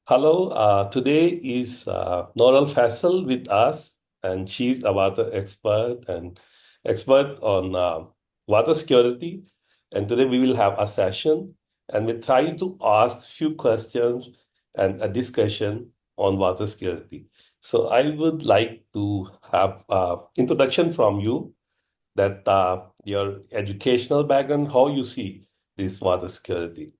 Hello, today is Noral Faisal with us, and she's a water expert and expert on water security. And today we will have a session, and we try to ask few questions and a discussion on water security. So I would like to have introduction from you that your educational background, how you see this water security.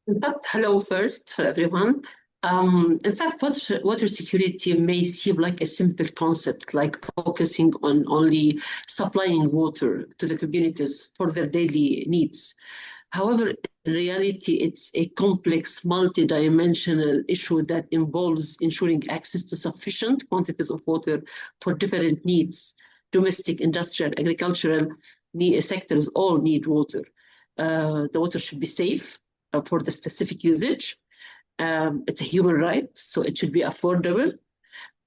In fact, hello first for everyone. In fact, water security may seem like a simple concept, like focusing on only supplying water to the communities for their daily needs. However, in reality, it's a complex, multi-dimensional issue that involves ensuring access to sufficient quantities of water for different needs. Domestic, industrial, agricultural sectors all need water. The water should be safe for the specific usage. It's a human right, so it should be affordable.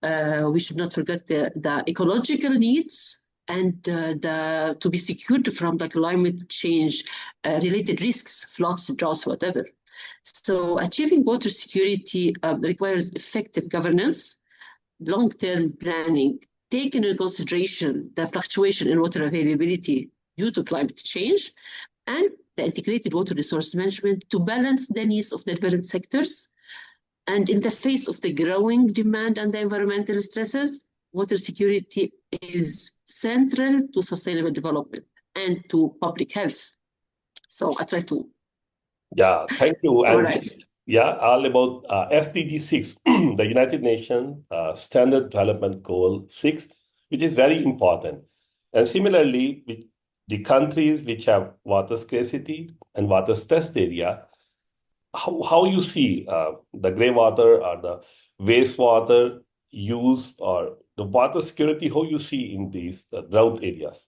We should not forget the ecological needs and to be secured from the climate change related risks, floods, droughts, whatever. So achieving water security requires effective governance, long-term planning, taking into consideration the fluctuation in water availability due to climate change, and the integrated water resource management to balance the needs of the different sectors. And in the face of the growing demand and the environmental stresses, water security is central to sustainable development and to public health. So I try to Thank you. And summarize. this, all about SDG 6, the United Nations Standard Development Goal 6, which is very important. And similarly, with the countries which have water scarcity and water stressed area, how you see the grey water or the wastewater use or the water security, how you see in these drought areas?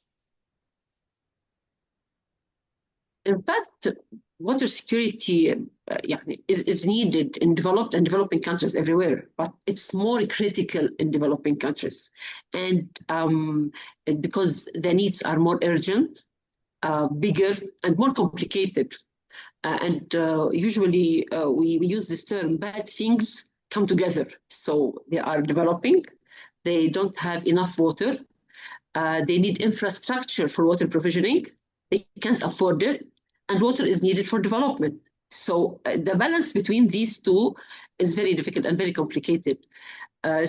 In fact, water security is needed in developed and developing countries everywhere, but it's more critical in developing countries. And because the needs are more urgent, bigger, and more complicated. Usually we use this term, bad things come together. So they are developing, they don't have enough water, they need infrastructure for water provisioning, they can't afford it, and water is needed for development. So the balance between these two is very difficult and very complicated. I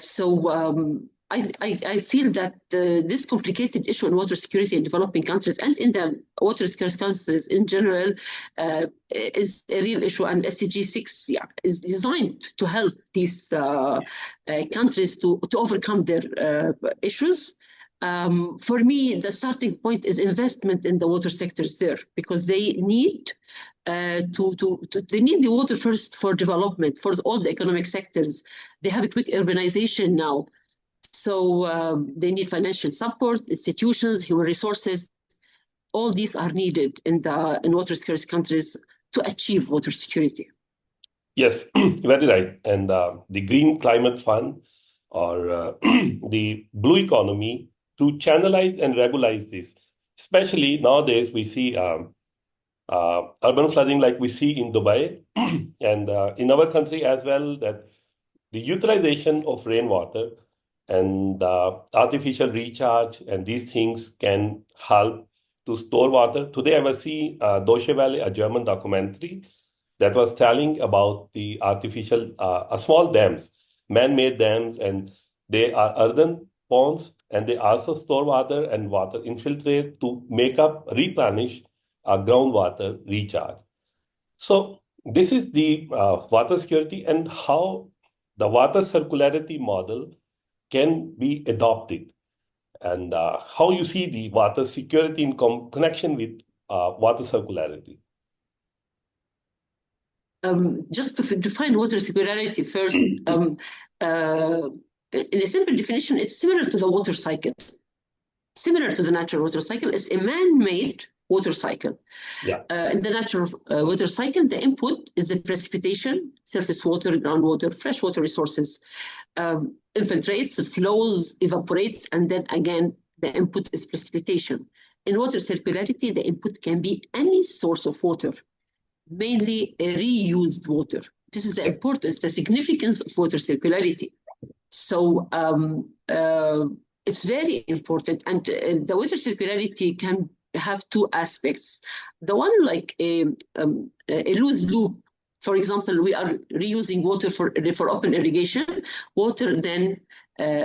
feel that this complicated issue in water security in developing countries and in the water scarce countries in general is a real issue. And SDG 6 is designed to help these countries to overcome their issues. For me, the starting point is investment in the water sectors there, because they need they need the water first for development, for all the economic sectors. They have a quick urbanization now. So they need financial support, institutions, human resources. All these are needed in water scarce countries to achieve water security. Yes, very right. And the Green Climate Fund or the blue economy to channelize and regularize this. Especially nowadays, we see urban flooding like we see in Dubai and in our country as well, that the utilization of rainwater and artificial recharge and these things can help to store water. Today, I was seeing Deutsche Welle, a German documentary that was telling about the artificial, small dams, man-made dams, and they are earthen ponds, and they also store water and water infiltrate to make up, replenish groundwater recharge. So this is the water security and how the water circularity model can be adopted, and how you see the water security in connection with water circularity. Just to define water circularity first, in a simple definition, it's similar to the water cycle. Similar to the natural water cycle, it's a man-made water cycle. In the natural water cycle, the input is the precipitation, surface water, groundwater, freshwater resources. Infiltrates, flows, evaporates, and then again, the input is precipitation. In water circularity, the input can be any source of water. mainly reused water. This is the importance, the significance of water circularity. So it's very important, and the water circularity can have two aspects. The one like a loose loop. For example, we are reusing water for open irrigation. Water then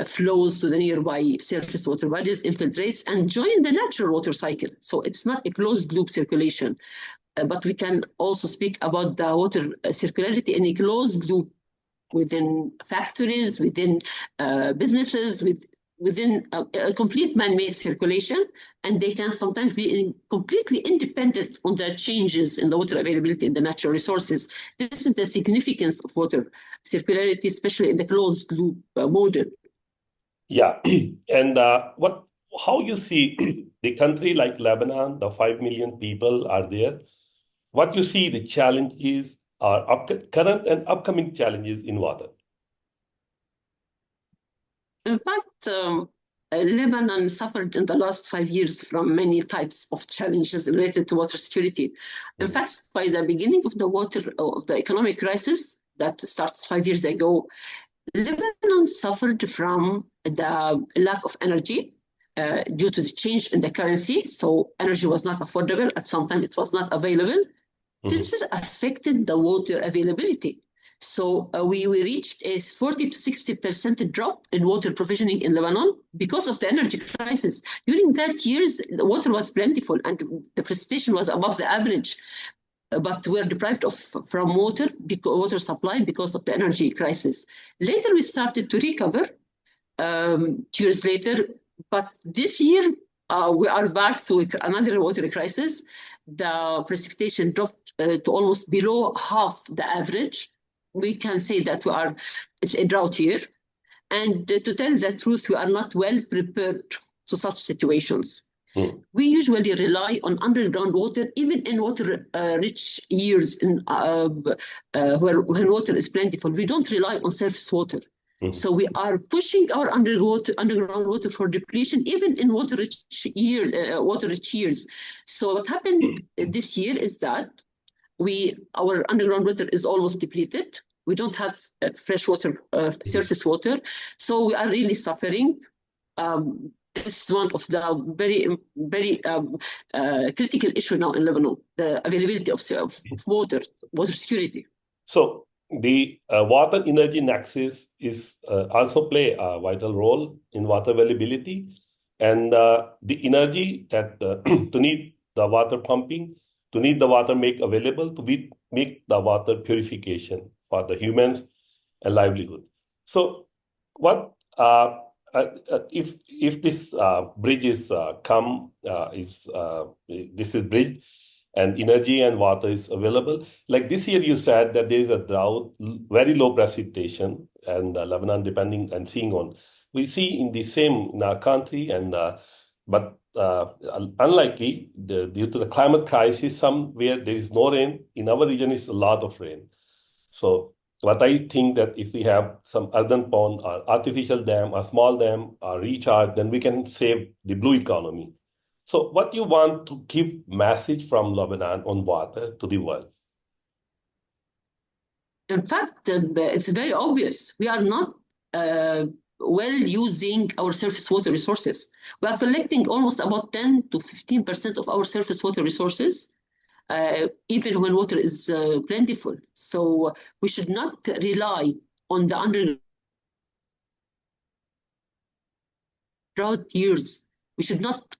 flows to the nearby surface water bodies, infiltrates, and join the natural water cycle. So it's not a closed loop circulation. But we can also speak about the water circularity in a closed loop within factories, within businesses, within a complete man-made circulation, and they can sometimes be completely independent on the changes in the water availability in the natural resources. This is the significance of water circularity, especially in the closed loop model. Yeah, and how you see the country like Lebanon, the 5 million people are there. What you see the challenges are current and upcoming challenges in water. In fact, Lebanon suffered in the last 5 years from many types of challenges related to water security. In fact, by the beginning of the economic crisis that started 5 years ago, Lebanon suffered from the lack of energy due to the change in the currency. So energy was not affordable. At some time, it was not available. This has affected the water availability. So we reached a 40 to 60% drop in water provisioning in Lebanon because of the energy crisis. During that years, the water was plentiful and the precipitation was above the average. But we are deprived from water supply because of the energy crisis. Later, we started to recover 2 years later. But this year, we are back to another water crisis. The precipitation dropped to almost below half the average. We can say that it's a drought year. And to tell the truth, we are not well prepared to such situations. We usually rely on underground water, even in water-rich years when water is plentiful. We don't rely on surface water. So we are pushing our underground water for depletion, even in water-rich years. So what happened this year is that our underground water is almost depleted. We don't have fresh water, surface water. So we are really suffering. This is one of the very, very critical issue now in Lebanon, the availability of water security. So the water energy nexus is also play a vital role in water availability, and the energy that to need the water pumping, to need the water make available, to make the water purification for the humans and livelihood. So what if this bridge is this is bridge and energy and water is available. Like this year, you said that there is a drought, very low precipitation, and Lebanon depending and seeing on. We see in the same in our country, and but unlikely due to the climate crisis, somewhere there is no rain. In our region, is a lot of rain. So what I think that if we have some earthen pond or artificial dam, a small dam, or recharge, then we can save the blue economy. So what you want to give message from Lebanon on water to the world? In fact, it's very obvious. We are not well using our surface water resources. We are collecting almost about 10 to 15% of our surface water resources, even when water is plentiful. So we should not rely on the under drought years. We should not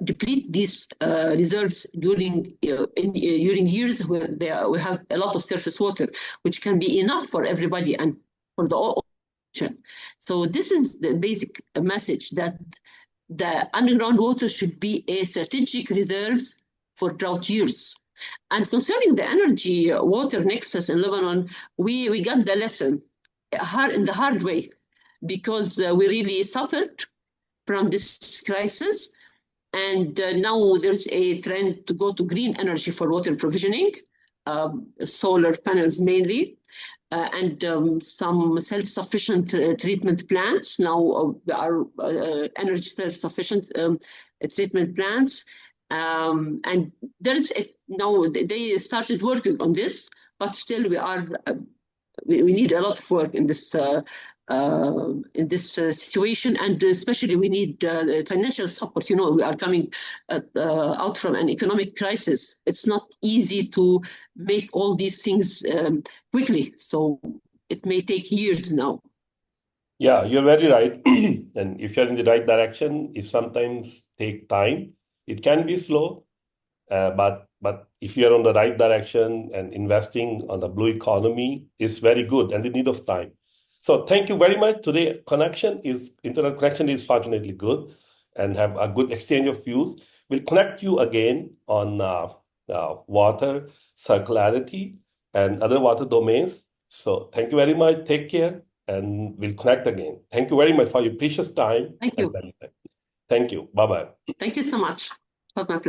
deplete these reserves during years where we have a lot of surface water, which can be enough for everybody and for the ocean. So this is the basic message, that the underground water should be a strategic reserves for drought years. And concerning the energy water nexus in Lebanon, we got the lesson in the hard way, because we really suffered from this crisis. And now there's a trend to go to green energy for water provisioning, solar panels mainly, and some self-sufficient treatment plants. Now are energy self-sufficient treatment plants. And now they started working on this, but still we need a lot of work in this situation, and especially we need financial support. We are coming out from an economic crisis. It's not easy to make all these things quickly, so it may take years now. Yeah, you're very right. And if you're in the right direction, it sometimes take time. It can be slow, but if you're on the right direction and investing on the blue economy is very good and the need of time. So thank you very much. Today internet connection is fortunately good and have a good exchange of views. We'll connect you again on water, circularity, and other water domains. So thank you very much. Take care, and we'll connect again. Thank you very much for your precious time. Thank you. Thank you. Bye-bye. Thank you so much. It was my pleasure.